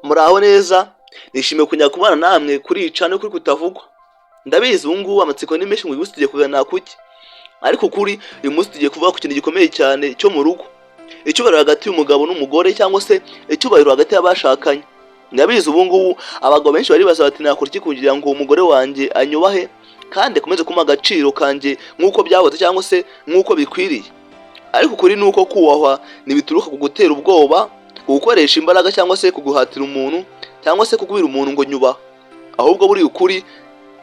Muraho neza, nishimiye kujya kubana namwe kuri icana kuri kutavugwa. Ndabizi ubu ngubu amatsiko ni menshi mu bibuze tugiye kugana kuki. Ariko kuri uyu munsi tugiye kuvuga ku kintu gikomeye cyane cyo mu rugo. Icyubahiro hagati y'umugabo n'umugore cyangwa se icyubahiro hagati y'abashakanye. Ndabizi ubu ngubu abagabo benshi bari baza bati nakora iki kugira ngo umugore wanjye anyubahe kandi akomeze kumpa agaciro kanjye nk'uko byabotse cyangwa se nk'uko bikwiriye. Ariko kuri nuko kubahwa ntibituruka ku gutera ubwoba, gukoresha imbaraga cyangwa se kuguhatira umuntu cyangwa se kugwira umuntu ngo nyubaha. Ahubwo buri ukuri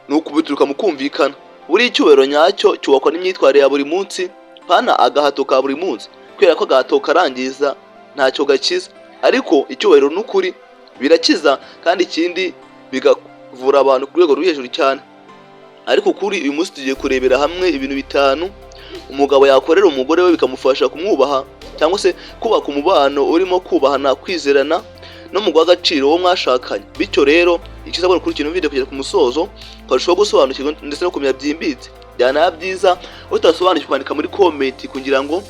ni ukubituruka mu kumvikana. Buri icyubahiro nyacyo cyubakwa n'imyitwarire ya buri munsi, pana agahato ka buri munsi. Kubera ko agahato karangiza ntacyo gakiza, ariko icyubahiro n'ukuri birakiza kandi ikindi bigavura abantu ku rwego ruri hejuru cyane. Ariko kuri uyu munsi tugiye kurebera hamwe ibintu bitanu umugabo yakorera umugore we bikamufasha kumwubaha cyangwa se kubaka umubano urimo kubahana, kwizerana no mu guhagaciro wo mwashakanye. Bityo rero ikizabona kuri kino video kugera ku musozo karushaho gusobanukirwa ndetse no kumenya byimbitse. Byana byiza utasobanukiwe kwandika muri comment kugira ngo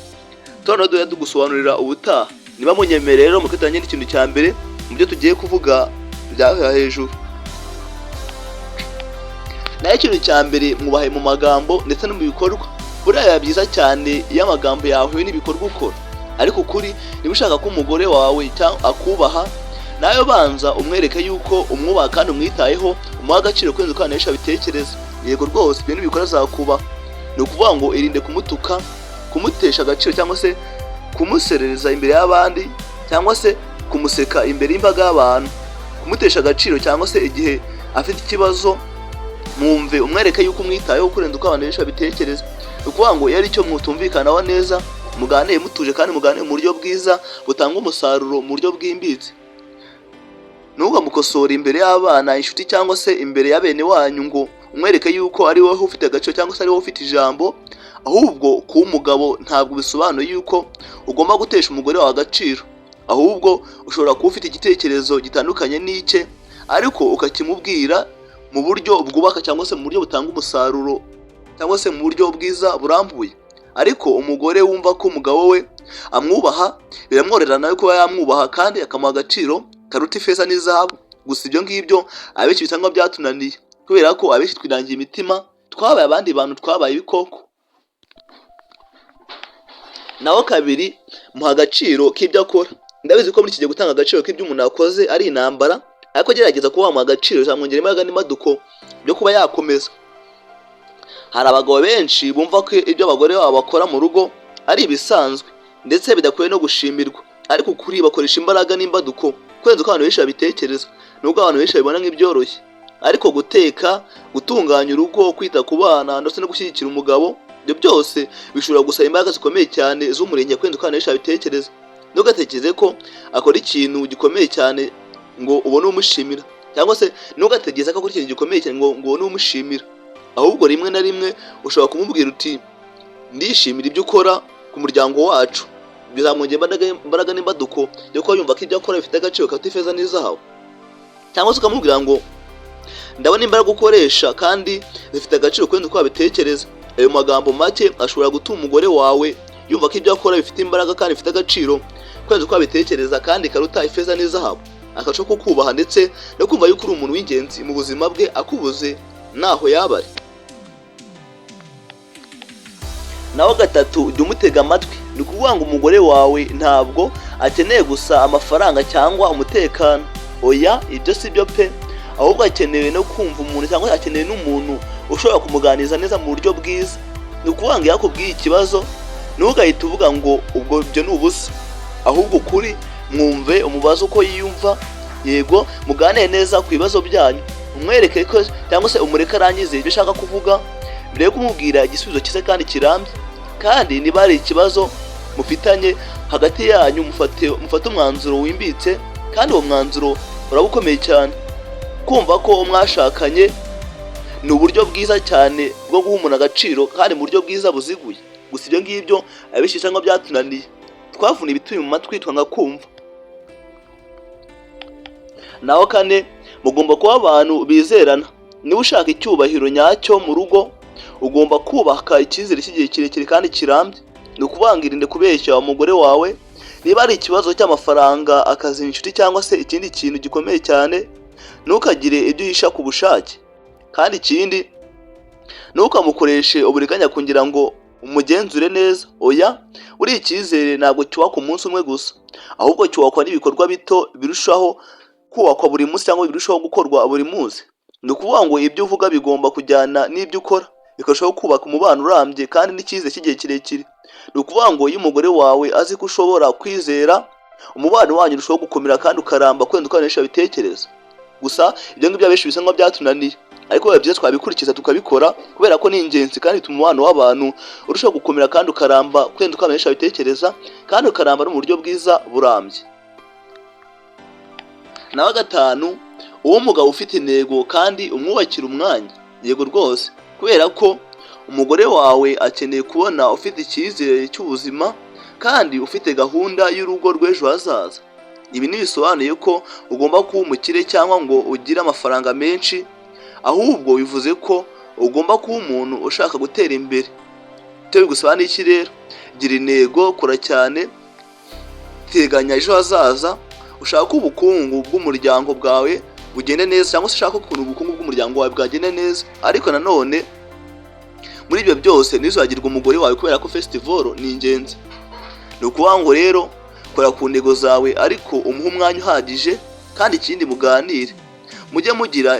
turano dugusobanurira ubutaha. Niba munyemerera rero mukitanye n'ikintu cya mbere mu byo tugiye kuvuga bya hejuru. Nayo ikintu cya mbere mubahe mu magambo ndetse no mu bikorwa. Buriya byiza cyane iyo amagambo yawe n'ibikorwa ukora. Ariko kuri niba ushaka ko umugore wawe akubaha, nayo banza umwereke yuko umwubaha kandi umwitayeho, umuha agaciro kwenza ukanesha bitekereza. Yego rwose ibintu bikora zakubaha. Ni ukuvuga ngo irinde kumutuka, kumutesha agaciro cyangwa se kumuserereza imbere y'abandi cyangwa se kumuseka imbere y'imbaga y'abantu. Kumutesha agaciro cyangwa se igihe afite ikibazo mwumve umwereke yuko umwitayeho kurenza uko abanesha bitekereza. Ukuvuga ngo yari cyo mutumvikanaho neza, muganire mutuje kandi muganire mu buryo bwiza butanga umusaruro mu buryo bwimbitse. Ntukamukosora imbere y'abana, inshuti cyangwa se imbere ya bene wanyu ngo umwereke yuko ari wowe ufite agaciro cyangwa se ari wowe ufite ijambo. Ahubwo ku umugabo ntabwo bisobanuye yuko ugomba gutesha umugore wawe agaciro. Ahubwo ushobora kuba ufite igitekerezo gitandukanye n'icye ariko ukakimubwira mu buryo bwubaka cyangwa se mu buryo butanga umusaruro cyangwa se mu buryo bwiza burambuye. Ariko umugore wumva ko umugabo we amwubaha, biramworera nawe kuba yamwubaha kandi akamuha agaciro karuta ifeza n'izahabu. Gusa ibyo ngibyo abenshi bisanga byatunaniye kubera ko abenshi twirangiye imitima, twabaye abandi bantu, twabaye ibikoko. Naho kabiri, muha agaciro k'ibyo akora. Ndabizi ko muri kigiye gutanga agaciro k'ibyo umuntu yakoze ari intambara, ariko gerageza kuba wamuha agaciro cyamwongera imbaraga n'imaduko byo kuba yakomeza. Hari abagabo benshi bumva ko ibyo abagore babo bakora mu rugo ari ibisanzwe ndetse bidakwiye no gushimirwa, ariko kuri bakoresha imbaraga n'imbaduko kwenza uko abantu benshi babitekereza, nubwo abantu benshi babibona nk'ibyoroshye. Ariko guteka, gutunganya urugo, kwita ku bana ndetse no gushyigikira umugabo, ibyo byose bishobora gusaba imbaraga zikomeye cyane z'umurenge kwenza uko abantu benshi babitekereza. Ntugatekereze ko akora ikintu gikomeye cyane ngo ubone umushimira, cyangwa se ntugategereze ko akora ikintu gikomeye cyane ngo ubone umushimira. Ahubwo rimwe na rimwe ushobora kumubwira uti ndishimira ibyo ukora ku muryango wacu. Bizamwongera imbaraga n'imbaduko yo kuba yumva ko ibyo akora bifite agaciro karuta ifeza n'izahabu. Cyangwa se ukamubwira ngo ndabona imbaraga ukoresha kandi zifite agaciro kurenza uko wabitekereza. Ayo magambo make ashobora gutuma umugore wawe yumva ko ibyo akora bifite imbaraga kandi bifite agaciro kurenza uko wabitekereza kandi karuta ifeza n'izahabu. Akarushaho kukubaha ndetse no kumva yuko uri umuntu w'ingenzi mu buzima bwe, akubuze naho yaba ari. Naho gatatu, jya umutega amatwi. Ni ukuvuga ngo umugore wawe ntabwo akeneye gusa amafaranga cyangwa umutekano. Oya, ibyo si byo pe. Ahubwo akeneye no kumva umuntu cyangwa akeneye n'umuntu ushobora kumuganiriza neza mu buryo bwiza. Ni ukuvuga ngo yakubwiye ikibazo ntugahite uvuga ngo ubwo ibyo ni ubusa. Ahubwo kuri mwumve umubazo uko yiyumva, yego muganire neza ku bibazo byanyu, umwereke ko cyangwa se umureke arangize ibyo ashaka kuvuga mbere yo kumubwira igisubizo cyiza kandi kirambye. Kandi niba ari ikibazo mufitanye hagati yanyu, mufate umwanzuro wimbitse kandi uwo mwanzuro urabukomeye cyane. Kumva ko mwashakanye ni uburyo bwiza cyane bwo guha umuntu agaciro kandi mu buryo bwiza buziguye. Gusa ibyo ngibyo abenshi cyangwa byatunaniye, twavuna ibituye mu matwi twanga kumva. Naho kane, mugomba kuba abantu bizerana. Niba ushaka icyubahiro nyacyo mu rugo, ugomba kubaka icyizere cy'igihe kirekire kandi kirambye. Ni ukuvuga ngo irinde kubeshya umugore wawe Niba ari ikibazo cy'amafaranga, akazi, inshuti cyangwa se ikindi kintu gikomeye cyane, ntukagire ibyo uhisha ku bushake. Kandi ikindi, ntukamukoreshe uburiganya kugira ngo umugenzure neza. Oya, uri icyizere ntabwo cyubakwa umunsi umwe gusa, ahubwo cyubakwa n'ibikorwa bito birushaho kubakwa buri munsi cyangwa birushaho gukorwa buri munsi. Ni ukuvuga ngo ibyo uvuga bigomba kujyana n'ibyo ukora, bikarushaho kubaka umubano urambye kandi n'icyizere cy'igihe kirekire. Ni ukuvuga ngo iyo umugore wawe azi ko ushobora kwizera, umubano wanyu urushaho gukomera kandi ukaramba kurenza uko abenshi babitekereza. Gusa ibyo ngibyo abenshi bisa nkaho byatunaniye, ariko biba byiza twabikurikiza tukabikora, kubera ko ni ingenzi kandi bituma umubano w'abantu urushaho gukomera kandi ukaramba kurenza uko abenshi babitekereza, kandi ukaramba no mu buryo bwiza burambye. Nawa gatanu, uwo mugabo ufite intego kandi umwubakira umwanya. Yego rwose, kubera ko umugore wawe akeneye kubona ufite icyizere cy'ubuzima kandi ufite gahunda y'urugo rw'ejo hazaza. Ibi ntibisobanuye ko ugomba kuba umukire cyangwa ngo ugire amafaranga menshi, ahubwo bivuze ko ugomba kuba umuntu ushaka gutera imbere. Icyo bigusobanuye iki rero? Gira intego, kora cyane, teganya ejo hazaza, ushaka ubukungu bw'umuryango bwawe bugende neza, cyangwa se ushaka ukuntu ubukungu bw'umuryango wawe bwagenda neza. Ariko nanone muri ibyo byose ntizagirwe umugore wawe, kubera ko festival ni ingenzi. Ni ukuvuga ngo rero kora ku ntego zawe, ariko umuhe umwanya uhagije, kandi ikindi muganire. Mujye mugira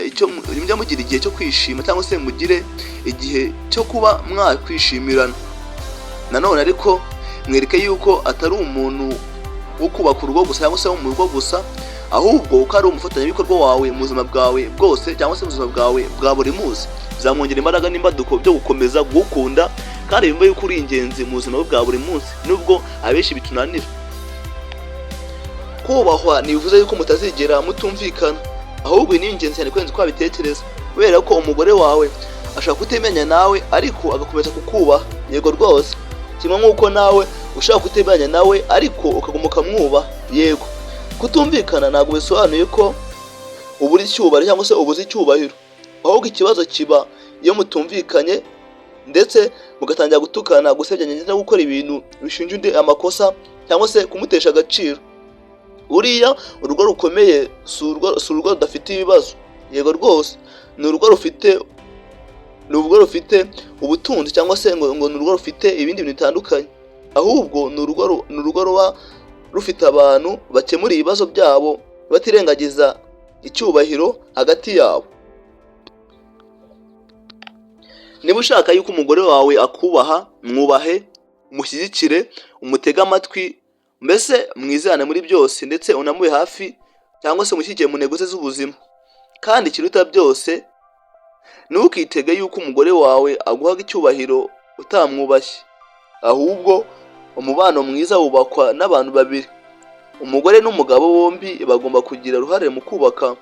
igihe cyo kwishima, cyangwa se mugire igihe cyo kuba mwakwishimirana. Nanone ariko mwereke yuko atari umuntu wo kubaka urugo gusa cyangwa se wo mu rugo gusa, ahubwo ko ari umufatanyabikorwa wawe mu buzima bwawe bwose, cyangwa se mu buzima bwawe bwa buri munsi. Bizamwongera imbaraga n'imbaduko byo gukomeza gukunda, kandi bimwe yuko uri ingenzi mu buzima bwa buri munsi, nubwo abenshi bitunanira. Kubahwa ntibivuze yuko mutazigera mutumvikana, ahubwo ni ingenzi cyane kurenza uko wabitekereza, kubera ko umugore wawe ashaka kutemenya nawe ariko agakomeza kukubaha. Yego rwose, kimwe nk'uko nawe ushaka kutemenya nawe ariko ukaguma ukamwubaha. Yego, kutumvikana ntabwo bisobanuye ko ubura icyubahiro cyangwa se ubuze icyubahiro, ahubwo ikibazo kiba iyo mutumvikanye ndetse mugatangira gutukana, gusebyanya ndetse no gukora ibintu bishinja undi amakosa cyangwa se kumutesha agaciro. Uriya urugo rukomeye si urugo rudafite ibibazo. Yego rwose, ni urugo rufite ubutunzi, cyangwa se ngo ni urugo rufite ibindi bintu bitandukanye, ahubwo ni urugo ruba rufite abantu bakemura ibibazo byabo batirengagiza icyubahiro hagati yabo. Niba ushaka yuko umugore wawe akubaha, mwubahe, umushyigikire, umutege amatwi, mbese mwizerane muri byose, ndetse unamube hafi cyangwa se umushyigikire mu ntego ze z'ubuzima. Kandi ikiruta byose, ntukitege yuko umugore wawe aguha icyubahiro utamwubashye, ahubwo umubano mwiza wubakwa n'abantu babiri. Umugore n'umugabo bombi bagomba kugira uruhare mu kubaka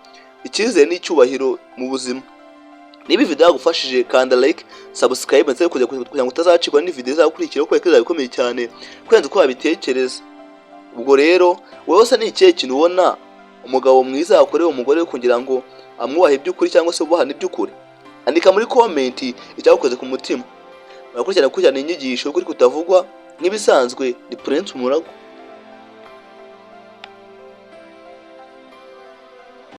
icyizere n'icyubahiro mu buzima. Niba video yagufashije, kanda like, subscribe ndetse kugira ngo utazacikwa n'video izakurikiraho, kuko ikizaba bikomeye cyane kurenza uko wabitekereza. Ubwo rero wowe se ni ikihe kintu ubona umugabo mwiza yakorewe umugore we kugira ngo amwubahe by'ukuri cyangwa se ubahane by'ukuri? Andika muri comment icyagukoze ku mutima. Murakurikirana inyigisho kuri Kutavugwa, nk'ibisanzwe ni Prince Umurago.